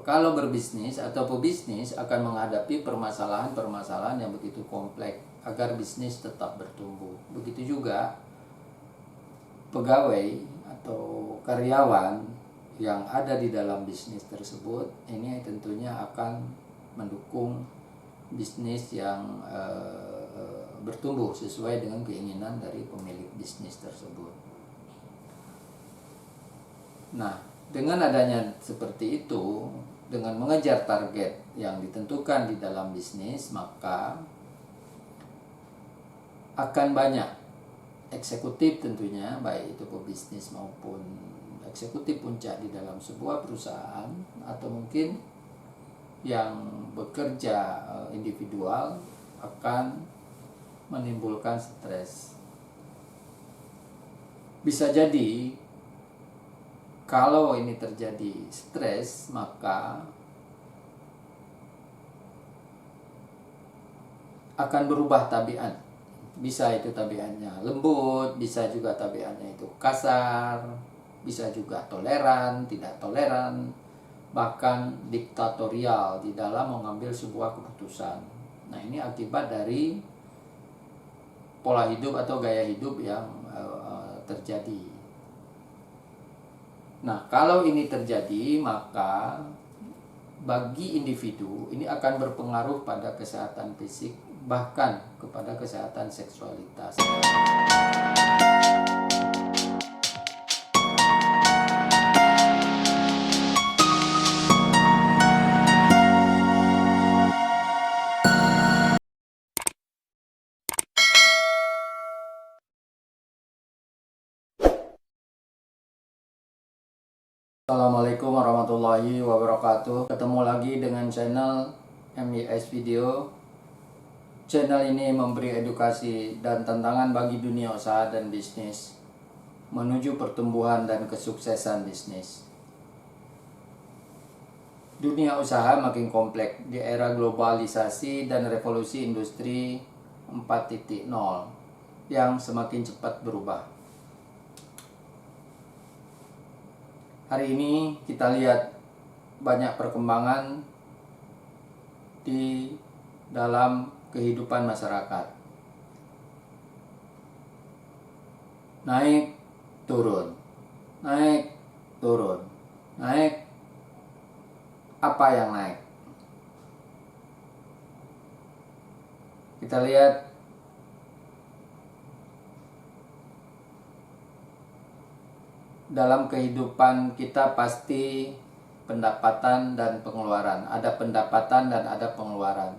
kalau berbisnis atau pebisnis akan menghadapi permasalahan-permasalahan yang begitu kompleks agar bisnis tetap bertumbuh. Begitu juga pegawai atau karyawan yang ada di dalam bisnis tersebut, ini tentunya akan mendukung bisnis yang bertumbuh sesuai dengan keinginan dari pemilik bisnis tersebut. Nah, dengan adanya seperti itu, dengan mengejar target yang ditentukan di dalam bisnis, maka akan banyak eksekutif tentunya, baik itu pebisnis maupun eksekutif puncak di dalam sebuah perusahaan, atau mungkin yang bekerja individual, akan menimbulkan stres. Bisa jadi kalau ini terjadi stres, maka akan berubah tabiat. Bisa itu tabiatnya lembut, bisa juga tabiatnya itu kasar, bisa juga toleran, tidak toleran, bahkan diktatorial di dalam mengambil sebuah keputusan. Nah, ini akibat dari pola hidup atau gaya hidup yang terjadi. Nah, kalau ini terjadi, maka bagi individu ini akan berpengaruh pada kesehatan fisik, bahkan kepada kesehatan seksualitas. Assalamualaikum warahmatullahi wabarakatuh. Ketemu lagi dengan channel MIS Video. Channel ini memberi edukasi dan tantangan bagi dunia usaha dan bisnis menuju pertumbuhan dan kesuksesan bisnis. Dunia usaha makin kompleks di era globalisasi dan revolusi industri 4.0 yang semakin cepat berubah. Hari ini kita lihat banyak perkembangan di dalam kehidupan masyarakat. Naik, turun, naik, turun, naik. Apa yang naik? Kita lihat dalam kehidupan kita pasti pendapatan dan pengeluaran. Ada pendapatan dan ada pengeluaran.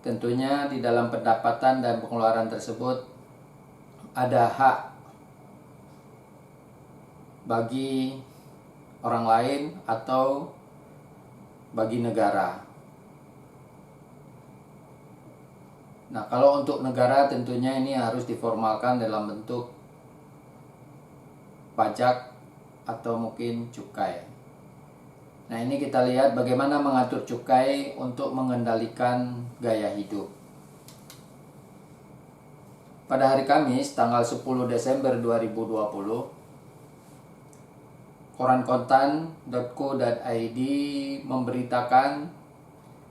Tentunya di dalam pendapatan dan pengeluaran tersebut ada hak bagi orang lain atau bagi negara. Nah, kalau untuk negara tentunya ini harus diformalkan dalam bentuk pajak atau mungkin cukai. Nah, ini kita lihat bagaimana mengatur cukai untuk mengendalikan gaya hidup. Pada hari Kamis, tanggal 10 Desember 2020, koran kontan.co.id memberitakan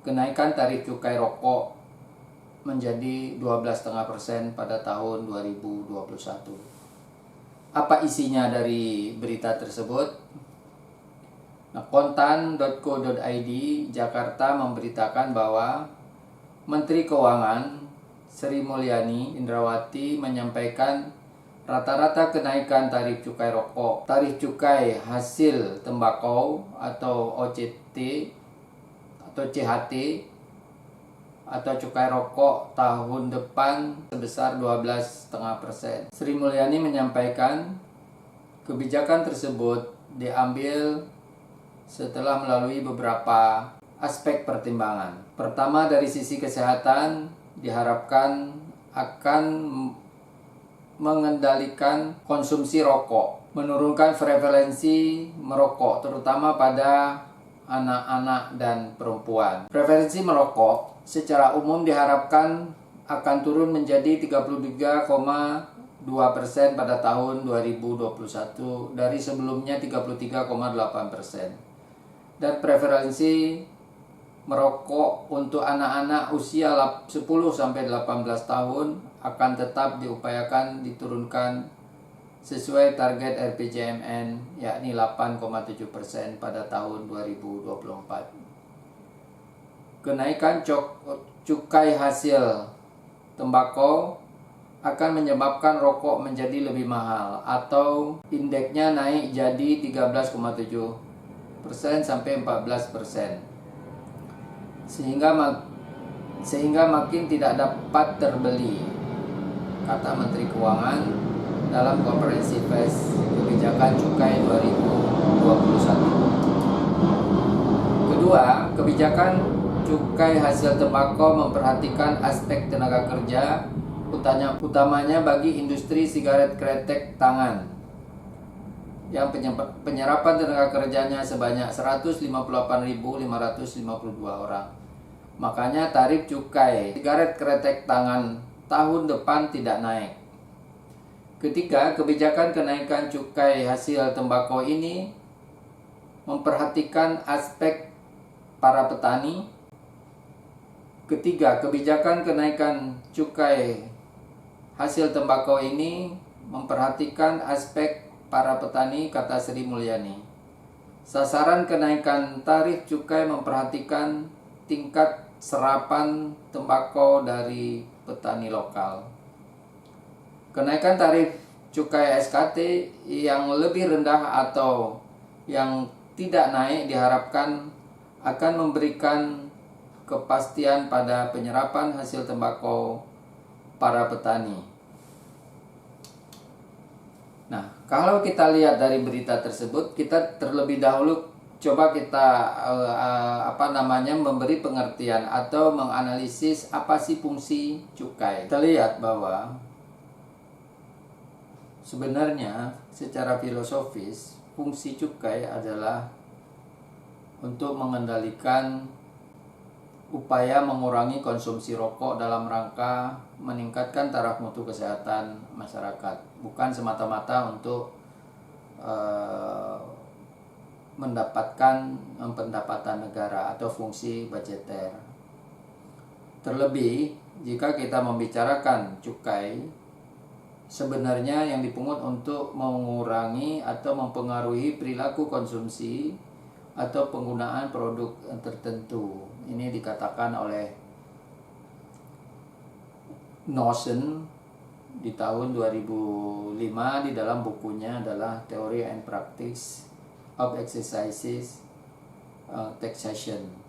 kenaikan tarif cukai rokok menjadi 12,5% pada tahun 2021. Apa isinya dari berita tersebut? Nah, kontan.co.id Jakarta memberitakan bahwa Menteri Keuangan Sri Mulyani Indrawati menyampaikan rata-rata kenaikan tarif cukai rokok, tarif cukai hasil tembakau atau OCT atau CHT atau cukai rokok tahun depan sebesar 12,5%. Sri Mulyani menyampaikan kebijakan tersebut diambil setelah melalui beberapa aspek pertimbangan. Pertama, dari sisi kesehatan diharapkan akan mengendalikan konsumsi rokok, menurunkan prevalensi merokok terutama pada anak-anak dan perempuan. Prevalensi merokok secara umum diharapkan akan turun menjadi 33,2% pada tahun 2021 dari sebelumnya 33,8%. dan preferensi merokok untuk anak-anak usia 10-18 tahun akan tetap diupayakan diturunkan sesuai target RPJMN, yakni 8,7% pada tahun 2024. Kenaikan cukai hasil tembakau akan menyebabkan rokok menjadi lebih mahal atau indeksnya naik jadi 13,7% sampai 14%. Sehingga makin tidak dapat terbeli, kata Menteri Keuangan dalam konferensi pers kebijakan cukai 2021. Kedua, kebijakan cukai hasil tembakau memperhatikan aspek tenaga kerja, utamanya bagi industri sigaret kretek tangan yang penyerapan tenaga kerjanya sebanyak 158.552 orang. Makanya tarif cukai sigaret kretek tangan tahun depan tidak naik. Ketiga, kebijakan kenaikan cukai hasil tembakau ini memperhatikan aspek para petani. Ketiga, kebijakan kenaikan cukai hasil tembakau ini memperhatikan aspek para petani, kata Sri Mulyani. Sasaran kenaikan tarif cukai memperhatikan tingkat serapan tembakau dari petani lokal. Kenaikan tarif cukai SKT yang lebih rendah atau yang tidak naik diharapkan akan memberikan kepastian pada penyerapan hasil tembakau para petani. Nah, kalau kita lihat dari berita tersebut, kita terlebih dahulu coba kita memberi pengertian atau menganalisis apa sih fungsi cukai. Kita lihat bahwa sebenarnya secara filosofis fungsi cukai adalah untuk mengendalikan upaya mengurangi konsumsi rokok dalam rangka meningkatkan taraf mutu kesehatan masyarakat, bukan semata-mata untuk mendapatkan pendapatan negara atau fungsi budgeter. Terlebih jika kita membicarakan cukai, sebenarnya yang dipungut untuk mengurangi atau mempengaruhi perilaku konsumsi atau penggunaan produk tertentu. Ini dikatakan oleh Notion di tahun 2005 di dalam bukunya adalah Theory and Practice of Exercises Taxation.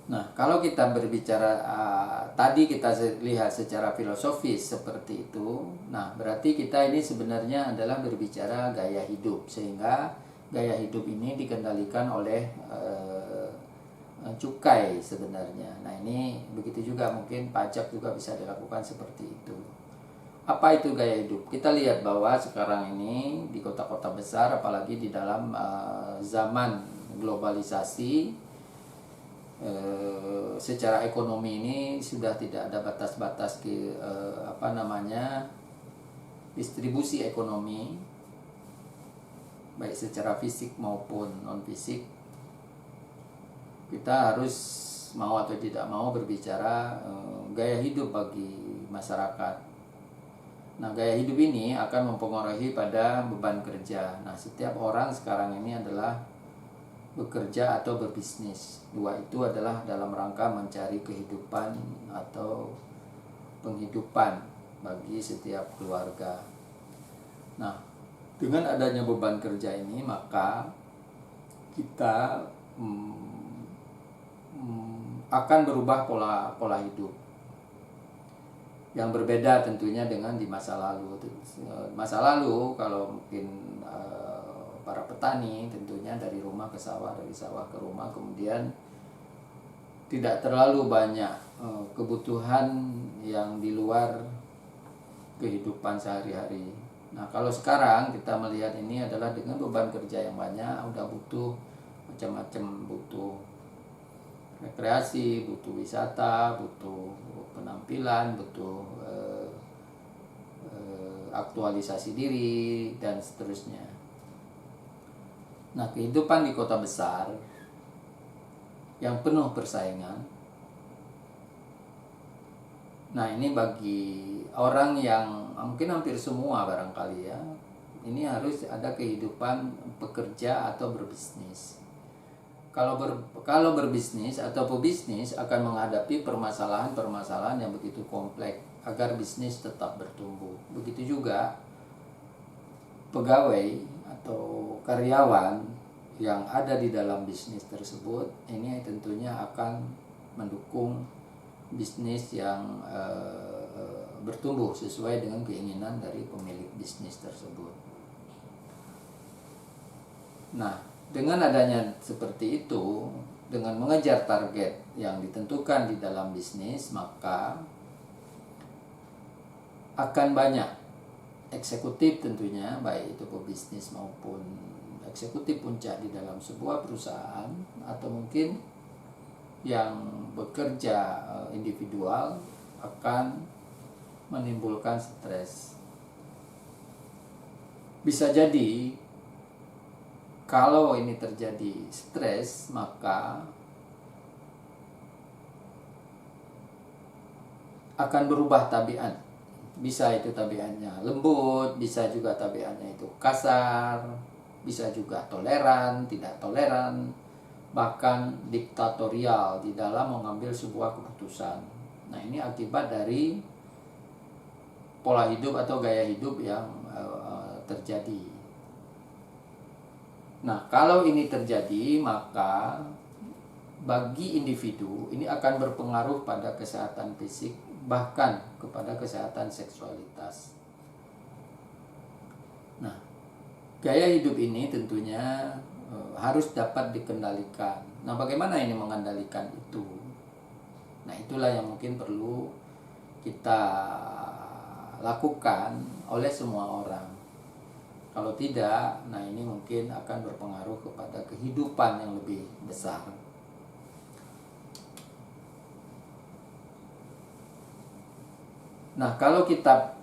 Nah, kalau kita berbicara tadi kita lihat secara filosofis seperti itu, nah berarti kita ini sebenarnya adalah berbicara gaya hidup, sehingga gaya hidup ini dikendalikan oleh cukai sebenarnya. Nah, ini begitu juga mungkin pajak juga bisa dilakukan seperti itu. Apa itu gaya hidup? Kita lihat bahwa sekarang ini di kota-kota besar, apalagi di dalam zaman globalisasi, secara ekonomi ini sudah tidak ada batas-batas distribusi ekonomi, baik secara fisik maupun non fisik. Kita harus mau atau tidak mau berbicara gaya hidup bagi masyarakat. Nah, gaya hidup ini akan mempengaruhi pada beban kerja. Nah, setiap orang sekarang ini adalah bekerja atau berbisnis. Dua itu adalah dalam rangka mencari kehidupan atau penghidupan bagi setiap keluarga. Nah, dengan adanya beban kerja ini, maka kita akan berubah pola hidup yang berbeda tentunya dengan di masa lalu. Masa lalu kalau mungkin para petani tentunya dari rumah ke sawah, dari sawah ke rumah, kemudian tidak terlalu banyak kebutuhan yang di luar kehidupan sehari-hari. Nah, kalau sekarang kita melihat ini adalah dengan beban kerja yang banyak, udah butuh macam-macam, butuh rekreasi, butuh wisata, butuh penampilan, butuh aktualisasi diri dan seterusnya. Nah, kehidupan di kota besar yang penuh persaingan, nah ini bagi orang yang mungkin hampir semua barangkali ya, ini harus ada kehidupan pekerja atau berbisnis. Kalau berbisnis atau pebisnis akan menghadapi permasalahan-permasalahan yang begitu kompleks agar bisnis tetap bertumbuh. Begitu juga pegawai atau karyawan yang ada di dalam bisnis tersebut, ini tentunya akan mendukung bisnis yang bertumbuh sesuai dengan keinginan dari pemilik bisnis tersebut. Nah, dengan adanya seperti itu, dengan mengejar target yang ditentukan di dalam bisnis, maka akan banyak eksekutif tentunya, baik itu pebisnis maupun eksekutif puncak di dalam sebuah perusahaan, atau mungkin yang bekerja individual, akan menimbulkan stres. Bisa jadi kalau ini terjadi stres, maka akan berubah tabiat. Bisa itu tabiatnya lembut, bisa juga tabiatnya itu kasar, bisa juga toleran, tidak toleran, bahkan diktatorial di dalam mengambil sebuah keputusan. Nah, ini akibat dari pola hidup atau gaya hidup yang terjadi. Nah, kalau ini terjadi, maka bagi individu ini akan berpengaruh pada kesehatan fisik, bahkan kepada kesehatan seksualitas. Nah, gaya hidup ini tentunya harus dapat dikendalikan. Nah, bagaimana ini mengendalikan itu? Nah, itulah yang mungkin perlu kita lakukan oleh semua orang. Kalau tidak, nah ini mungkin akan berpengaruh kepada kehidupan yang lebih besar. Nah, kalau kita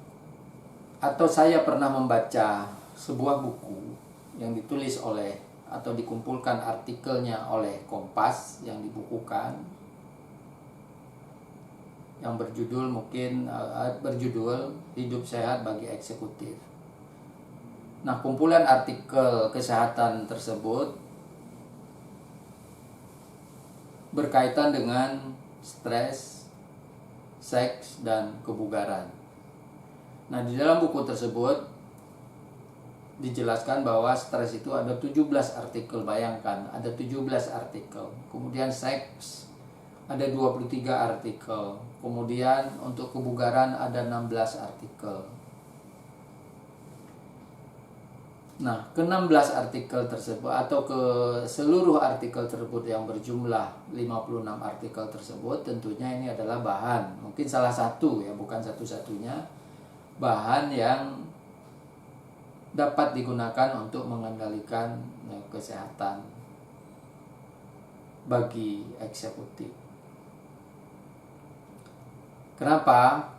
atau saya pernah membaca sebuah buku yang ditulis oleh atau dikumpulkan artikelnya oleh Kompas yang dibukukan, yang berjudul Hidup Sehat bagi Eksekutif. Nah, kumpulan artikel kesehatan tersebut berkaitan dengan stres, seks, dan kebugaran. Nah, di dalam buku tersebut dijelaskan bahwa stres itu ada 17 artikel, bayangkan, ada 17 artikel. Kemudian seks ada 23 artikel. Kemudian untuk kebugaran ada 16 artikel. Nah, ke-16 artikel tersebut atau ke seluruh artikel tersebut yang berjumlah 56 artikel tersebut, tentunya ini adalah bahan, mungkin salah satu ya, bukan satu-satunya bahan yang dapat digunakan untuk mengendalikan kesehatan bagi eksekutif. Kenapa?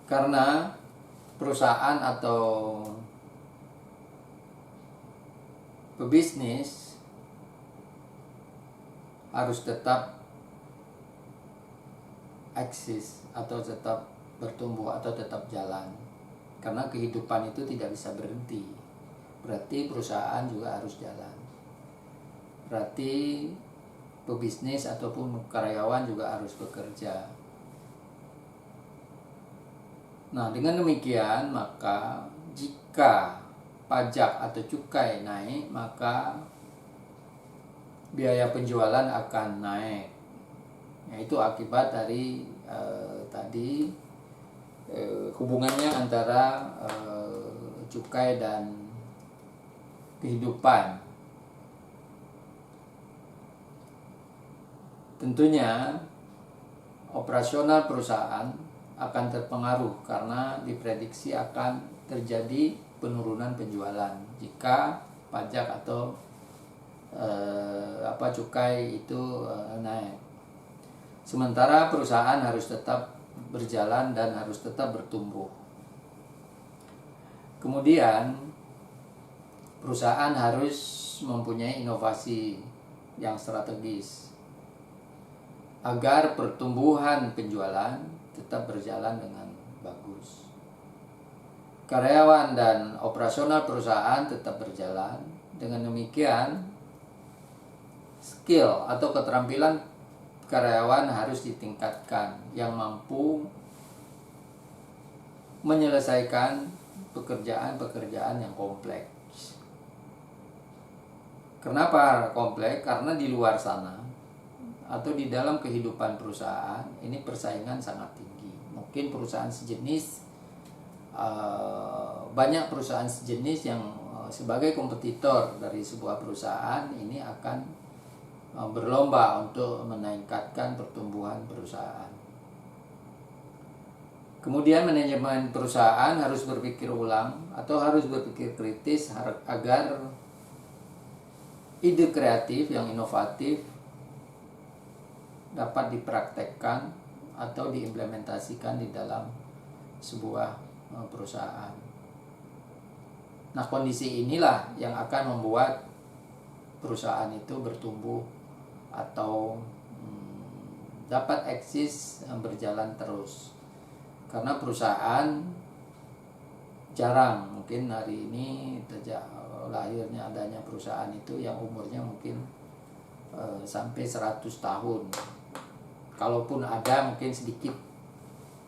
Karena perusahaan atau pebisnis harus tetap eksis atau tetap bertumbuh atau tetap jalan, karena kehidupan itu tidak bisa berhenti. Berarti perusahaan juga harus jalan, berarti pebisnis ataupun karyawan juga harus bekerja. Nah, dengan demikian maka jika pajak atau cukai naik, maka biaya penjualan akan naik. Yaitu akibat dari hubungannya antara cukai dan kehidupan. Tentunya operasional perusahaan akan terpengaruh karena diprediksi akan terjadi penurunan penjualan jika pajak atau cukai itu naik. Sementara perusahaan harus tetap berjalan dan harus tetap bertumbuh. Kemudian perusahaan harus mempunyai inovasi yang strategis agar pertumbuhan penjualan tetap berjalan dengan bagus. Karyawan dan operasional perusahaan tetap berjalan. Dengan demikian, skill atau keterampilan karyawan harus ditingkatkan yang mampu menyelesaikan pekerjaan-pekerjaan yang kompleks. Kenapa kompleks? Karena di luar sana atau di dalam kehidupan perusahaan ini persaingan sangat tinggi. Mungkin perusahaan sejenis, banyak perusahaan sejenis yang sebagai kompetitor dari sebuah perusahaan ini akan berlomba untuk meningkatkan pertumbuhan perusahaan. Kemudian manajemen perusahaan harus berpikir ulang atau harus berpikir kritis agar ide kreatif yang inovatif dapat dipraktekkan atau diimplementasikan di dalam sebuah perusahaan. Nah, kondisi inilah yang akan membuat perusahaan itu bertumbuh atau dapat eksis berjalan terus. Karena perusahaan jarang, mungkin hari ini lahirnya adanya perusahaan itu yang umurnya mungkin sampai 100 tahun. Kalaupun ada mungkin sedikit.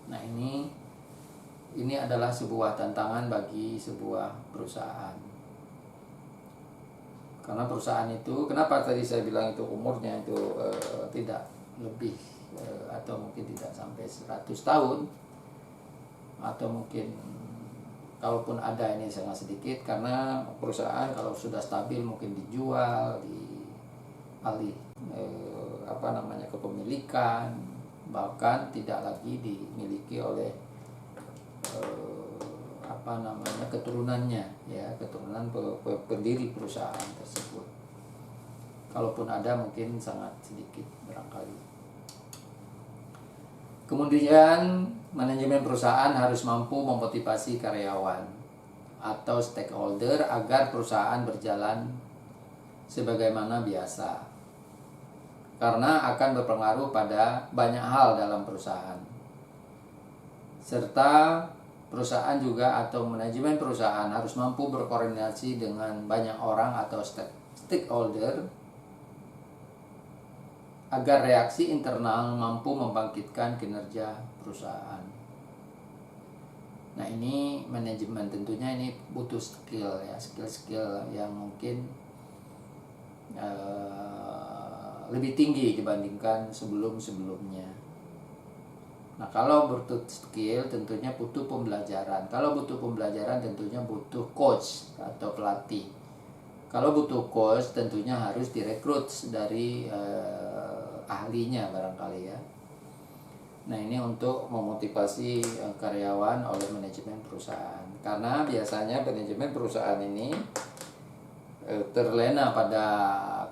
Nah, ini adalah sebuah tantangan bagi sebuah perusahaan. Karena perusahaan itu, kenapa tadi saya bilang itu umurnya itu tidak lebih atau mungkin tidak sampai 100 tahun, atau mungkin kalaupun ada ini sangat sedikit, karena perusahaan kalau sudah stabil mungkin dijual, dialih kepemilikan, bahkan tidak lagi dimiliki oleh keturunannya, ya, keturunan pendiri perusahaan tersebut. Kalaupun ada mungkin sangat sedikit barangkali. Kemudian manajemen perusahaan harus mampu memotivasi karyawan atau stakeholder agar perusahaan berjalan sebagaimana biasa, karena akan berpengaruh pada banyak hal dalam perusahaan. Serta perusahaan juga atau manajemen perusahaan harus mampu berkoordinasi dengan banyak orang atau stakeholder agar reaksi internal mampu membangkitkan kinerja perusahaan. Nah, ini manajemen tentunya ini butuh skill, ya, skill yang mungkin lebih tinggi dibandingkan sebelumnya. Nah, kalau butuh skill tentunya butuh pembelajaran. Kalau butuh pembelajaran tentunya butuh coach atau pelatih. Kalau butuh coach tentunya harus direkrut dari ahlinya barangkali, ya. Nah, ini untuk memotivasi karyawan oleh manajemen perusahaan. Karena biasanya manajemen perusahaan ini terlena pada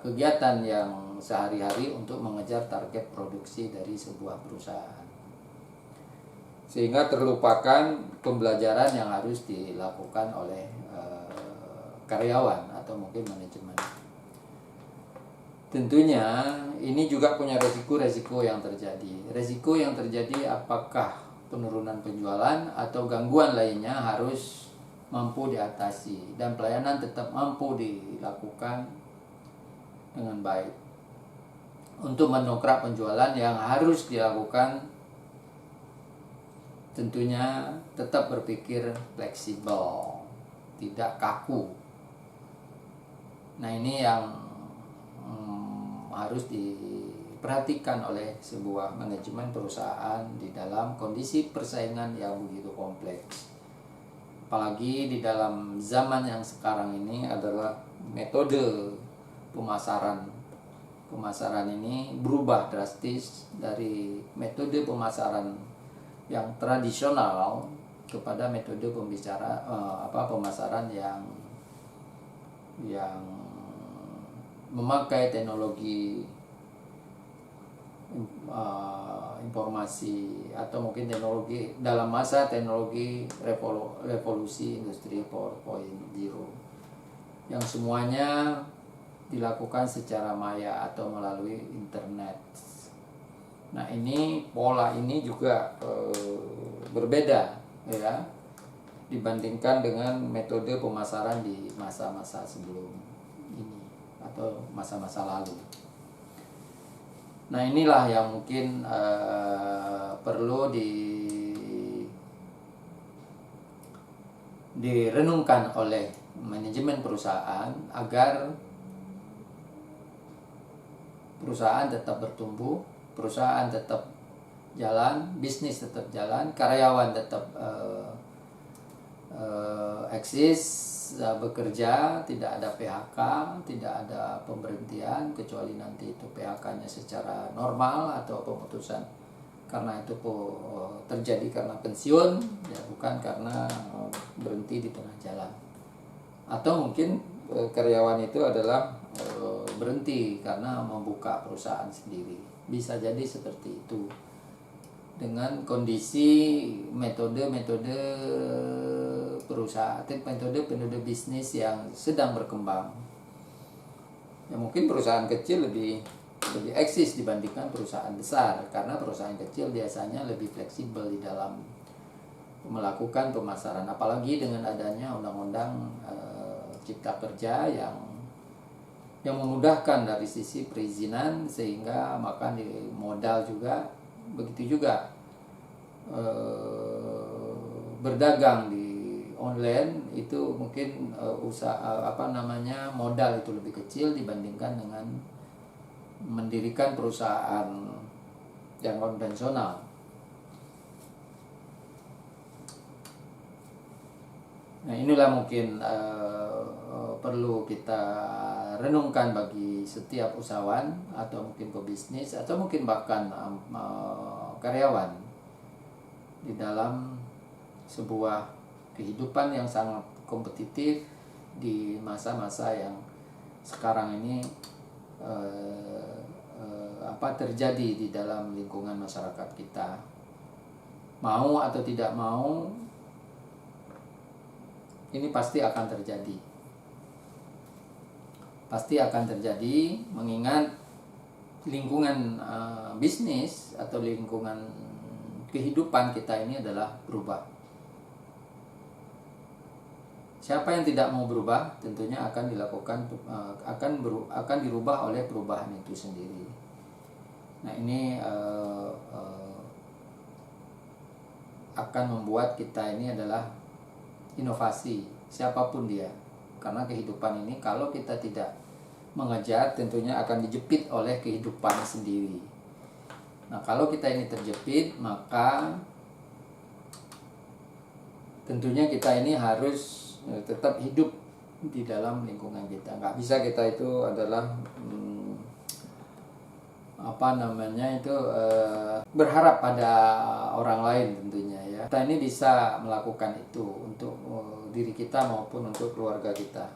kegiatan yang sehari-hari untuk mengejar target produksi dari sebuah perusahaan. Sehingga terlupakan pembelajaran yang harus dilakukan oleh karyawan atau mungkin manajemen. Tentunya ini juga punya resiko-resiko yang terjadi. Resiko yang terjadi apakah penurunan penjualan atau gangguan lainnya harus mampu diatasi dan pelayanan tetap mampu dilakukan dengan baik. Untuk mendongkrak penjualan yang harus dilakukan tentunya tetap berpikir fleksibel, tidak kaku. Nah, ini yang harus diperhatikan oleh sebuah manajemen perusahaan di dalam kondisi persaingan yang begitu kompleks. Apalagi di dalam zaman yang sekarang ini adalah metode pemasaran. Pemasaran ini berubah drastis dari metode pemasaran yang tradisional kepada metode pemasaran yang memakai teknologi informasi atau mungkin teknologi dalam masa teknologi revolusi industri 4.0 yang semuanya dilakukan secara maya atau melalui internet. Nah, ini pola ini juga berbeda ya dibandingkan dengan metode pemasaran di masa-masa sebelum ini atau masa-masa lalu. Nah, inilah yang mungkin perlu direnungkan oleh manajemen perusahaan agar perusahaan tetap bertumbuh, perusahaan tetap jalan, bisnis tetap jalan, karyawan tetap eksis, bekerja, tidak ada PHK, tidak ada pemberhentian, kecuali nanti itu PHK-nya secara normal atau pemutusan karena itu terjadi karena pensiun, ya bukan karena berhenti di tengah jalan. Atau mungkin karyawan itu adalah berhenti karena membuka perusahaan sendiri. Bisa jadi seperti itu. Dengan kondisi metode-metode perusahaan, metode bisnis yang sedang berkembang. Ya mungkin perusahaan kecil lebih eksis dibandingkan perusahaan besar, karena perusahaan kecil biasanya lebih fleksibel di dalam melakukan pemasaran, apalagi dengan adanya undang-undang cipta kerja yang memudahkan dari sisi perizinan, sehingga maka di modal juga begitu juga berdagang di online itu mungkin modal itu lebih kecil dibandingkan dengan mendirikan perusahaan yang konvensional. Nah, inilah mungkin perlu kita renungkan bagi setiap usahawan atau mungkin pebisnis atau mungkin bahkan karyawan di dalam sebuah kehidupan yang sangat kompetitif di masa-masa yang sekarang ini terjadi di dalam lingkungan masyarakat kita. Mau atau tidak mau, ini pasti akan terjadi. Pasti akan terjadi, mengingat lingkungan bisnis atau lingkungan kehidupan kita ini adalah berubah. Siapa yang tidak mau berubah, tentunya akan akan dirubah oleh perubahan itu sendiri. Nah, ini akan membuat kita ini adalah inovasi, siapapun dia. Karena kehidupan ini kalau kita tidak mengejar, tentunya akan dijepit oleh kehidupan sendiri. Nah, kalau kita ini terjepit, maka tentunya kita ini harus tetap hidup di dalam lingkungan kita. Nggak bisa kita itu adalah berharap pada orang lain tentunya ya. Kita ini bisa melakukan itu untuk diri kita maupun untuk keluarga kita.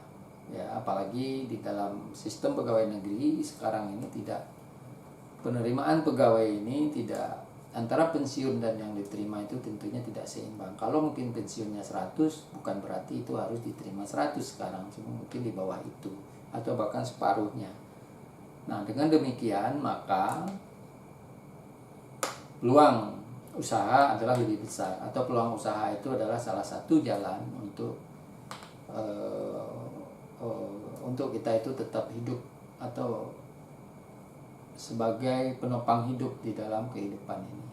Ya, apalagi di dalam sistem pegawai negeri sekarang ini penerimaan pegawai ini tidak, antara pensiun dan yang diterima itu tentunya tidak seimbang. Kalau mungkin pensiunnya 100, bukan berarti itu harus diterima 100 sekarang, cuma mungkin di bawah itu atau bahkan separuhnya. Nah, dengan demikian maka peluang usaha adalah lebih besar, atau peluang usaha itu adalah salah satu jalan untuk kita itu tetap hidup atau sebagai penopang hidup di dalam kehidupan ini.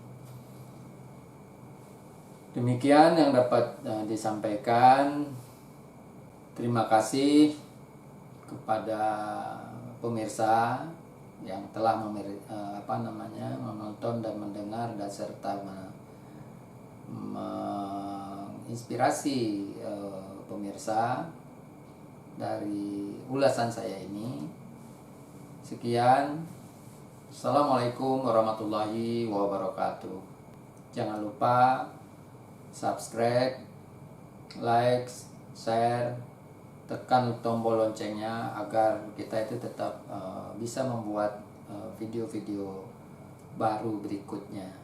Demikian yang dapat disampaikan. Terima kasih kepada pemirsa yang telah menonton dan mendengar dan serta menginspirasi pemirsa dari ulasan saya ini. Sekian. Assalamualaikum warahmatullahi wabarakatuh. Jangan lupa subscribe, like, share, tekan tombol loncengnya agar kita itu tetap bisa membuat video-video baru berikutnya.